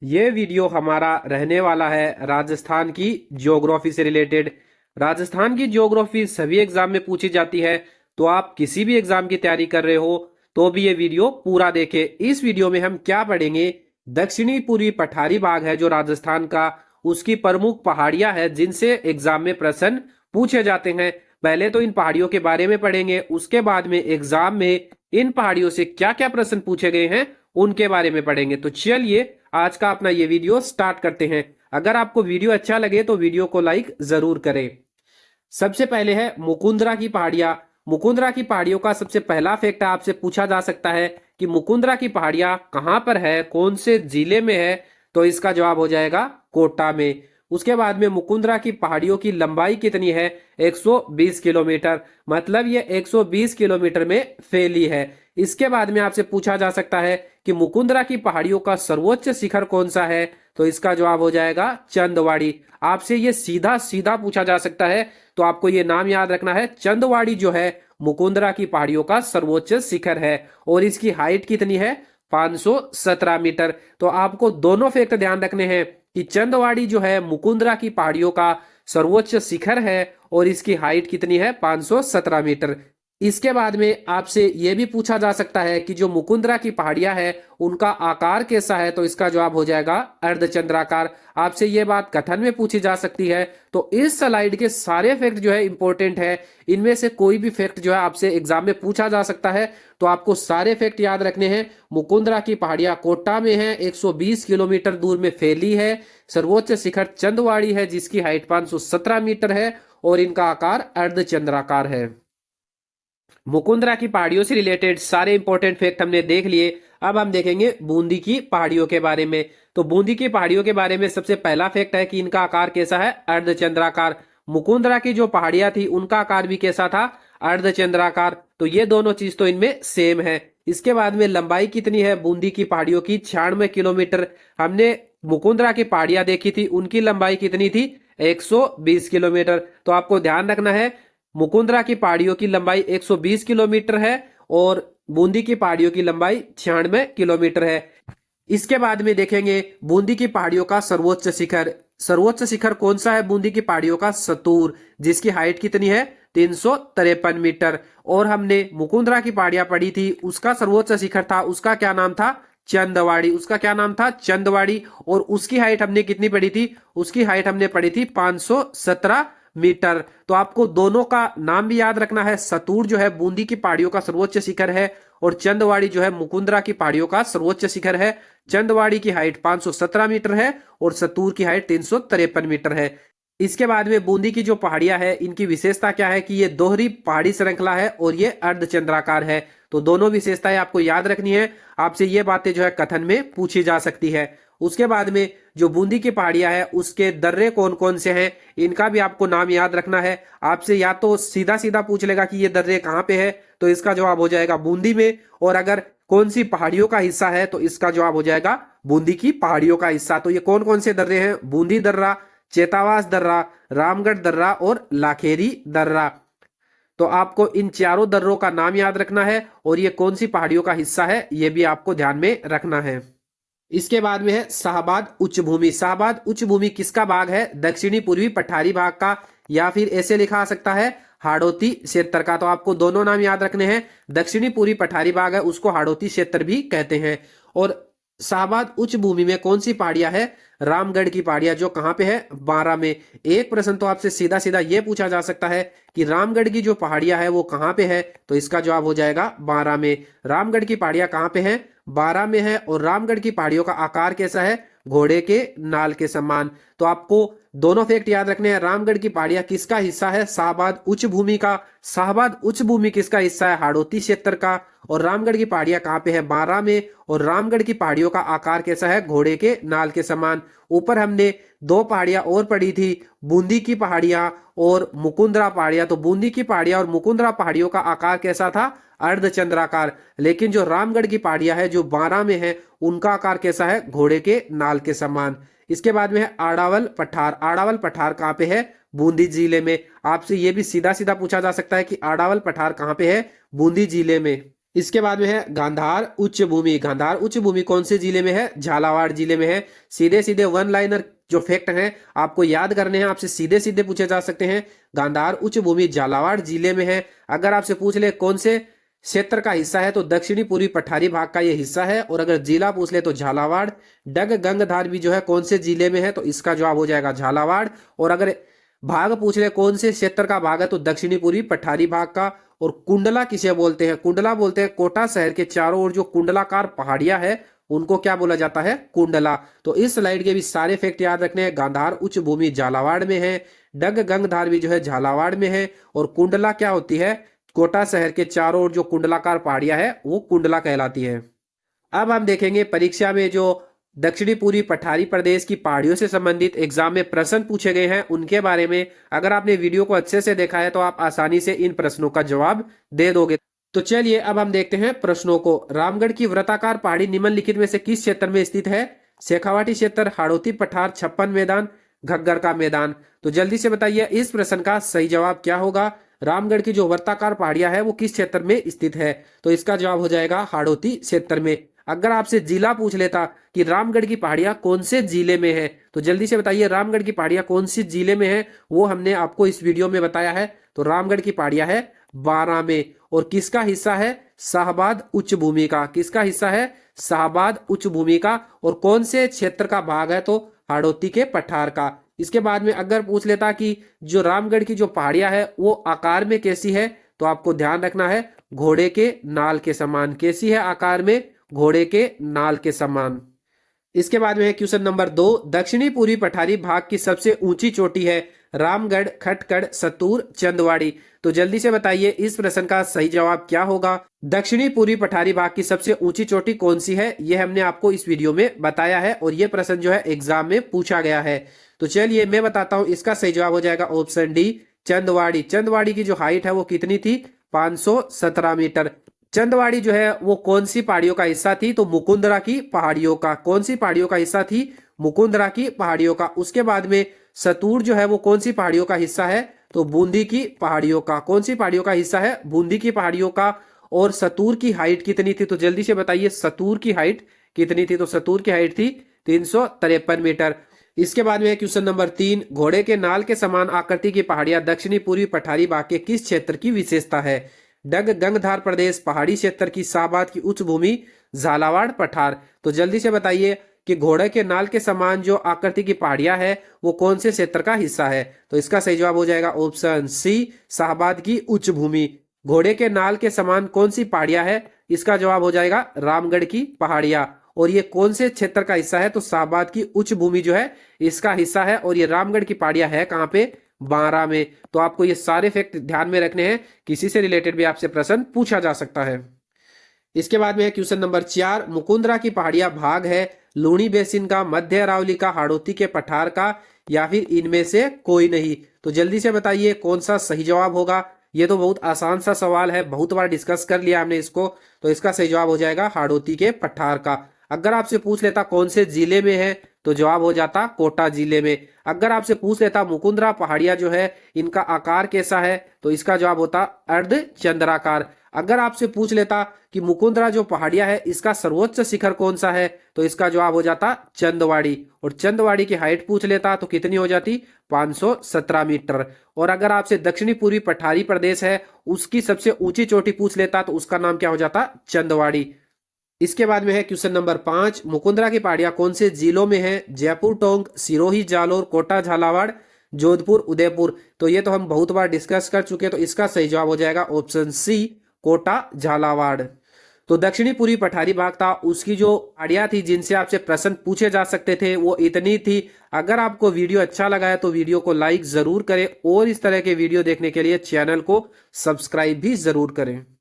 ये वीडियो हमारा रहने वाला है राजस्थान की ज्योग्राफी से रिलेटेड। राजस्थान की ज्योग्राफी सभी एग्जाम में पूछी जाती है, तो आप किसी भी एग्जाम की तैयारी कर रहे हो तो भी ये वीडियो पूरा देखें। इस वीडियो में हम क्या पढ़ेंगे, दक्षिणी पूर्वी पठारी भाग है जो राजस्थान का, उसकी प्रमुख पहाड़ियां हैं जिनसे एग्जाम में प्रश्न पूछे जाते हैं। पहले तो इन पहाड़ियों के बारे में पढ़ेंगे, उसके बाद में एग्जाम में इन पहाड़ियों से क्या क्या प्रश्न पूछे गए हैं उनके बारे में पढ़ेंगे। तो चलिए आज का अपना ये वीडियो स्टार्ट करते हैं। अगर आपको वीडियो अच्छा लगे तो वीडियो को लाइक जरूर करें। सबसे पहले है मुकुंदरा की पहाड़ियां। मुकुंदरा की पहाड़ियों का सबसे पहला फैक्ट आपसे पूछा जा सकता है कि मुकुंदरा की पहाड़ियां कहां पर है, कौन से जिले में है। तो इसका जवाब हो जाएगा कोटा में। उसके बाद में मुकुंदरा की पहाड़ियों की लंबाई कितनी है, 120 किलोमीटर, मतलब ये 120 किलोमीटर में फैली है। इसके बाद में आपसे पूछा जा सकता है कि मुकुंदरा की पहाड़ियों का सर्वोच्च शिखर कौन सा है। तो इसका जवाब हो जाएगा चंदवाड़ी। आपसे ये सीधा सीधा पूछा जा सकता है, तो आपको ये नाम याद रखना है। चंदवाड़ी जो है मुकुंदरा की पहाड़ियों का सर्वोच्च शिखर है और इसकी हाइट कितनी है, 517 मीटर। तो आपको दोनों फैक्ट ध्यान रखने हैं कि चंदवाड़ी जो है मुकुंदरा की पहाड़ियों का सर्वोच्च शिखर है और इसकी हाइट कितनी है, 517 मीटर। इसके बाद में आपसे यह भी पूछा जा सकता है कि जो मुकुंदरा की पहाड़ियां है उनका आकार कैसा है। तो इसका जवाब हो जाएगा अर्धचंद्राकार। आपसे यह बात कथन में पूछी जा सकती है। तो इस स्लाइड के सारे फैक्ट जो है इंपॉर्टेंट है, इनमें से कोई भी फैक्ट जो है आपसे एग्जाम में पूछा जा सकता है, तो आपको सारे फैक्ट याद रखने हैं। मुकुंदरा की पहाड़ियां कोटा में है, 120 किलोमीटर दूर में फैली है। सर्वोच्च शिखर चंदवाड़ी है जिसकी हाइट 517 मीटर है और इनका आकार अर्धचंद्राकार है। मुकुंदरा की पहाड़ियों से रिलेटेड सारे इंपॉर्टेंट फैक्ट हमने देख लिए। अब हम देखेंगे बूंदी की पहाड़ियों के बारे में। तो बूंदी की पहाड़ियों के बारे में सबसे पहला फैक्ट है कि इनका आकार कैसा है, अर्धचंद्राकार। मुकुंदरा की जो पहाड़ियां थी उनका आकार भी कैसा था, अर्धचंद्राकार। तो ये दोनों चीज तो इनमें सेम है। इसके बाद में लंबाई कितनी है बूंदी की पहाड़ियों की, 96 किलोमीटर। हमने मुकुंदरा की पहाड़ियां देखी थी, उनकी लंबाई कितनी थी, 120 किलोमीटर। तो आपको ध्यान रखना है मुकुंदरा की पहाड़ियों की लंबाई 120 किलोमीटर है और बूंदी की पहाड़ियों की लंबाई 96 किलोमीटर है। इसके बाद में देखेंगे बूंदी की पहाड़ियों का सर्वोच्च शिखर। सर्वोच्च शिखर कौन सा है बूंदी की पहाड़ियों का, सतूर, जिसकी हाइट कितनी है, 353 मीटर। और हमने मुकुंदरा की पहाड़ियां पढ़ी थी, उसका सर्वोच्च शिखर था, उसका क्या नाम था, चंदवाड़ी। उसका क्या नाम था, चंदवाड़ी। और उसकी हाइट हमने कितनी पढ़ी थी, उसकी हाइट हमने पढ़ी थी 517 मीटर। तो आपको दोनों का नाम भी याद रखना है। सतूर जो है बूंदी की पहाड़ियों का सर्वोच्च शिखर है और चंदवाड़ी जो है मुकुंदरा की पहाड़ियों का सर्वोच्च शिखर है। चंदवाड़ी की हाइट 517 मीटर है और सतूर की हाइट 353 मीटर है। इसके बाद में बूंदी की जो पहाड़ियां है इनकी विशेषता क्या है कि ये दोहरी पहाड़ी श्रृंखला है और ये अर्धचंद्राकार है। तो दोनों विशेषताएं आपको याद रखनी है। आपसे ये बातें जो है कथन में पूछी जा सकती है। उसके बाद में जो बूंदी की पहाड़ियां है उसके दर्रे कौन कौन से हैं, इनका भी आपको नाम याद रखना है। आपसे या तो सीधा सीधा पूछ लेगा कि ये दर्रे कहाँ पे है, तो इसका जवाब हो जाएगा बूंदी में। और अगर कौन सी पहाड़ियों का हिस्सा है तो इसका जवाब हो जाएगा बूंदी की पहाड़ियों का हिस्सा। तो ये कौन कौन से दर्रे हैं, बूंदी दर्रा, चेतावास दर्रा, रामगढ़ दर्रा और लाखेरी दर्रा। तो आपको इन चारों दर्रों का नाम याद रखना है और ये कौन सी पहाड़ियों का हिस्सा है ये भी आपको ध्यान में रखना है। इसके बाद में है शाहबाद उच्च भूमि। शाहबाद उच्च भूमि किसका भाग है, दक्षिणी पूर्वी पठारी भाग का, या फिर ऐसे लिखा आ सकता है हाड़ौती क्षेत्र का। तो आपको दोनों नाम याद रखने हैं। दक्षिणी पूर्वी पठारी भाग है उसको हाड़ौती क्षेत्र भी कहते हैं। और शाहबाद उच्च भूमि में कौन सी पहाड़ियां है, रामगढ़ की पहाड़ियां, जो कहां पे है, बारां में। एक प्रश्न तो आपसे सीधा सीधा यह पूछा जा सकता है कि रामगढ़ की जो पहाड़ियां है वो कहां पे है। तो इसका जवाब हो जाएगा बारां में। रामगढ़ की पहाड़ियां कहां पे है, बारां में है। और रामगढ़ की पहाड़ियों का आकार कैसा है, घोड़े के नाल के समान। तो आपको दोनों फैक्ट याद रखने हैं। रामगढ़ की पहाड़ियां किसका हिस्सा है, शाहबाद उच्च भूमि का। शाहबाद उच्च भूमि किसका हिस्सा है, हाड़ौती क्षेत्र का। और रामगढ़ की पहाड़ियां कहां पे है, बारां में। और रामगढ़ की पहाड़ियों का आकार कैसा है, घोड़े के नाल के समान। ऊपर हमने दो पहाड़ियां और पढ़ी थी, बूंदी की पहाड़ियां और मुकुंदरा पहाड़ियां। तो बूंदी की पहाड़ियां और मुकुंदरा पहाड़ियों का आकार कैसा था, अर्धचंद्राकार। लेकिन जो रामगढ़ की पहाड़ियां है जो बारां में है उनका आकार कैसा है, घोड़े के नाल के समान। इसके बाद में है आड़ावल पठार। आड़ावल पठार कहां पे है, बूंदी जिले में। आपसे यह भी सीधा सीधा पूछा जा सकता है कि आड़ावल पठार कहां पे है, बूंदी जिले में। इसके बाद में है गांधार उच्च भूमि। गांधार उच्च भूमि कौन से जिले में है? झालावाड़ जिले में है। सीधे सीधे वन लाइनर जो फैक्ट हैं आपको याद करने हैं, आपसे सीधे सीधे पूछे जा सकते हैं। गांधार उच्च भूमि झालावाड़ जिले में है। अगर आपसे पूछ ले कौन से क्षेत्र का हिस्सा है, तो दक्षिणी पूर्वी पठारी भाग का ये हिस्सा है। और अगर जिला पूछ ले तो झालावाड़। डग गंगधार भी जो है कौन से जिले में है, तो इसका जवाब हो जाएगा झालावाड़। और अगर भाग पूछ ले कौन से क्षेत्र का भाग है, तो दक्षिणी पूर्वी पठारी भाग का। और कुंडला किसे बोलते हैं? कुंडला बोलते हैं कोटा शहर के चारों ओर जो कुंडलाकार पहाड़ियां है उनको क्या बोला जाता है? कुंडला। तो इस स्लाइड के भी सारे फैक्ट याद रखने हैं। गांधार उच्च भूमि झालावाड़ में है, डग गंगधार भी जो है झालावाड़ में है, और कुंडला क्या होती है? कोटा शहर के चारों ओर जो कुंडलाकार पहाड़ियां है वो कुंडला कहलाती है। अब हम देखेंगे परीक्षा में जो दक्षिणी पूर्वी पठारी प्रदेश की पहाड़ियों से संबंधित एग्जाम में प्रश्न पूछे गए हैं उनके बारे में। अगर आपने वीडियो को अच्छे से देखा है तो आप आसानी से इन प्रश्नों का जवाब दे दोगे। तो चलिए अब हम देखते हैं प्रश्नों को। रामगढ़ की वृत्ताकार पहाड़ी निम्नलिखित में से किस क्षेत्र में स्थित है? शेखावाटी क्षेत्र, हाड़ौती पठार, छप्पन मैदान, घग्गर का मैदान। तो जल्दी से बताइए इस प्रश्न का सही जवाब क्या होगा? रामगढ़ की जो वृत्ताकार पहाड़ियां है वो किस क्षेत्र में स्थित है? तो इसका जवाब हो जाएगा हाड़ौती क्षेत्र में। अगर आपसे जिला पूछ लेता कि रामगढ़ की पहाड़ियां कौन से जिले में है, तो जल्दी से बताइए रामगढ़ की पहाड़ियां कौन सी जिले में है, वो हमने आपको इस वीडियो में बताया है। तो रामगढ़ की पहाड़ियां है बारां में। और किसका हिस्सा है? शाहबाद उच्च भूमि का। किसका हिस्सा है? शाहबाद उच्च भूमि का। और कौन से क्षेत्र का भाग है? तो हाड़ौती के पठार का। इसके बाद में अगर पूछ लेता कि जो रामगढ़ की जो पहाड़ियां है वो आकार में कैसी है, तो आपको ध्यान रखना है घोड़े के नाल के समान। कैसी है आकार में? घोड़े के नाल के समान। इसके बाद में है क्वेश्चन नंबर 2। दक्षिणी पूर्वी पठारी भाग की सबसे ऊंची चोटी है? रामगढ़, खटगढ़, सतूर, चंदवाड़ी। तो जल्दी से बताइए इस प्रश्न का सही जवाब क्या होगा? दक्षिणी पूर्वी पठारी भाग की सबसे ऊंची चोटी कौन सी है, यह हमने आपको इस वीडियो में बताया है और यह प्रश्न जो है एग्जाम में पूछा गया है। तो चलिए मैं बताता हूं, इसका सही जवाब हो जाएगा ऑप्शन डी, चंदवाड़ी। चंदवाड़ी की जो हाइट है वो कितनी थी? 517 मीटर। चंदवाड़ी जो है वो कौन सी पहाड़ियों का हिस्सा थी? तो मुकुंदरा की पहाड़ियों का। कौन सी पहाड़ियों का हिस्सा थी? मुकुंदरा की पहाड़ियों का। उसके बाद में सतूर जो है वो कौन सी पहाड़ियों का हिस्सा है? तो बूंदी की पहाड़ियों का। कौन सी पहाड़ियों का हिस्सा है? बूंदी की पहाड़ियों का। और सतूर की हाइट कितनी थी? तो जल्दी से बताइए सतूर की हाइट कितनी थी? तो सतूर की हाइट थी 353 मीटर। इसके बाद में है क्वेश्चन नंबर 3। घोड़े के नाल के समान आकृति की पहाड़ियां दक्षिणी पूर्वी पठारी भाग के किस क्षेत्र की विशेषता है? डग गंगधार प्रदेश, पहाड़ी क्षेत्र की शाहबाद की उच्च भूमि, झालावाड़ पठार। तो जल्दी से बताइए कि घोड़े के नाल के समान जो आकृति की पहाड़ियां है वो कौन से क्षेत्र का हिस्सा है? तो इसका सही जवाब हो जाएगा ऑप्शन सी, शाहबाद की उच्च भूमि। घोड़े के नाल के समान कौन सी पहाड़ियां है? इसका जवाब हो जाएगा रामगढ़ की पहाड़ियां। और ये कौन से क्षेत्र का हिस्सा है? तो शाहबाद की उच्च भूमि जो है इसका हिस्सा है। और ये रामगढ़ की पहाड़ियां है कहाँ पे? बारां में। तो आपको ये सारे फैक्ट ध्यान में रखने हैं, किसी से रिलेटेड भी आपसे प्रश्न पूछा जा सकता है। इसके बाद में है क्वेश्चन नंबर 4। मुकुंदरा की पहाड़ियां भाग है लूणी बेसिन का, मध्य अरावली का, हाड़ौती के पठार का, या फिर इनमें से कोई नहीं? तो जल्दी से बताइए कौन सा सही जवाब होगा? ये तो बहुत आसान सा सवाल है, बहुत बार डिस्कस कर लिया हमने इसको। तो इसका सही जवाब हो जाएगा हाड़ौती के पठार का। अगर आपसे पूछ लेता कौन से जिले में है, तो जवाब हो जाता कोटा जिले में। अगर आपसे पूछ लेता मुकुंदरा पहाड़ियां जो है इनका आकार कैसा है, तो इसका जवाब होता अर्ध चंद्राकार। अगर आपसे पूछ लेता कि मुकुंदरा जो पहाड़ियां है इसका सर्वोच्च शिखर कौन सा है, तो इसका जवाब हो जाता चंदवाड़ी। और चंदवाड़ी की हाइट पूछ लेता तो कितनी हो जाती? 517 मीटर। और अगर आपसे दक्षिणी पूर्वी पठारी प्रदेश है उसकी सबसे ऊंची चोटी पूछ लेता तो उसका नाम क्या हो जाता? चंदवाड़ी। इसके बाद में है क्वेश्चन नंबर 5। मुकुंदरा की पहाड़ियां कौन से जिलों में है? जयपुर, टोंक, सिरोही, जालोर, कोटा, झालावाड़, जोधपुर, उदयपुर। तो ये तो हम बहुत बार डिस्कस कर चुके हैं। तो इसका सही जवाब हो जाएगा ऑप्शन सी, कोटा, झालावाड़। तो दक्षिणी पूर्वी पठारी भाग था, उसकी जो पहाड़ियां थी जिनसे आपसे प्रश्न पूछे जा सकते थे वो इतनी थी। अगर आपको वीडियो अच्छा लगा है तो वीडियो को लाइक जरूर करें और इस तरह के वीडियो देखने के लिए चैनल को सब्सक्राइब भी जरूर करें।